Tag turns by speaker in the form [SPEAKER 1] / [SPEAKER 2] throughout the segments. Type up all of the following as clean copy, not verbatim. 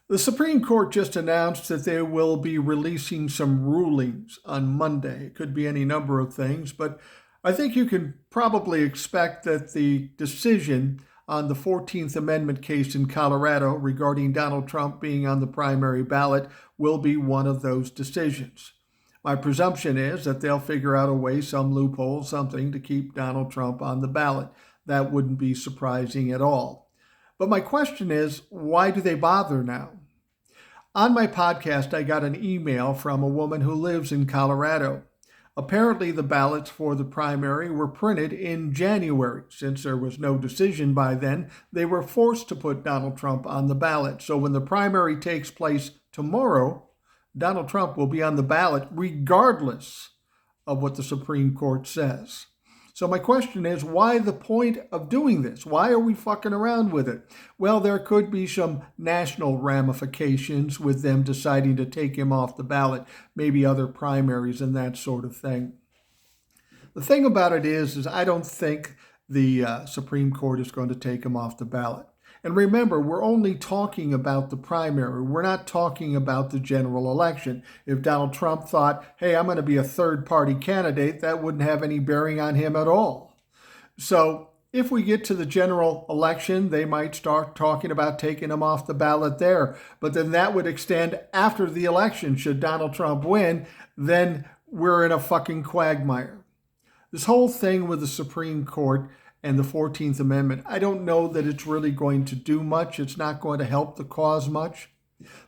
[SPEAKER 1] The Supreme Court just announced that they will be releasing some rulings on Monday. It could be any number of things, but I think you can probably expect that the decision on the 14th Amendment case in Colorado regarding Donald Trump being on the primary ballot will be one of those decisions. My presumption is that they'll figure out a way, some loophole, something to keep Donald Trump on the ballot. That wouldn't be surprising at all. But my question is, why do they bother now? On my podcast, I got an email from a woman who lives in Colorado. Apparently, the ballots for the primary were printed in January. Since there was no decision by then, they were forced to put Donald Trump on the ballot. So when the primary takes place tomorrow, Donald Trump will be on the ballot regardless of what the Supreme Court says. So my question is, why the point of doing this? Why are we fucking around with it? Well, there could be some national ramifications with them deciding to take him off the ballot, maybe other primaries and that sort of thing. The thing about it is I don't think the Supreme Court is going to take him off the ballot. And remember, we're only talking about the primary. We're not talking about the general election. If Donald Trump thought, hey, I'm going to be a third-party candidate, that wouldn't have any bearing on him at all. So if we get to the general election, they might start talking about taking him off the ballot there. But then that would extend after the election. Should Donald Trump win, then we're in a fucking quagmire. This whole thing with the Supreme Court and the 14th Amendment, I don't know that it's really going to do much. It's not going to help the cause much.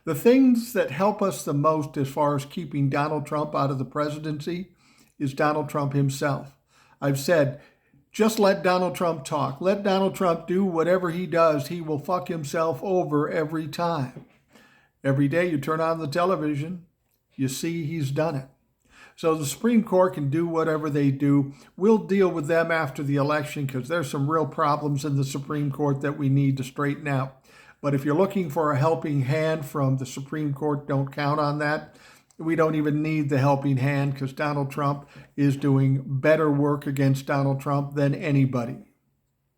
[SPEAKER 1] The things that help us the most as far as keeping Donald Trump out of the presidency is Donald Trump himself. I've said, just let Donald Trump talk. Let Donald Trump do whatever he does. He will fuck himself over every time. Every day you turn on the television, you see he's done it. So the Supreme Court can do whatever they do. We'll deal with them after the election because there's some real problems in the Supreme Court that we need to straighten out. But if you're looking for a helping hand from the Supreme Court, don't count on that. We don't even need the helping hand because Donald Trump is doing better work against Donald Trump than anybody.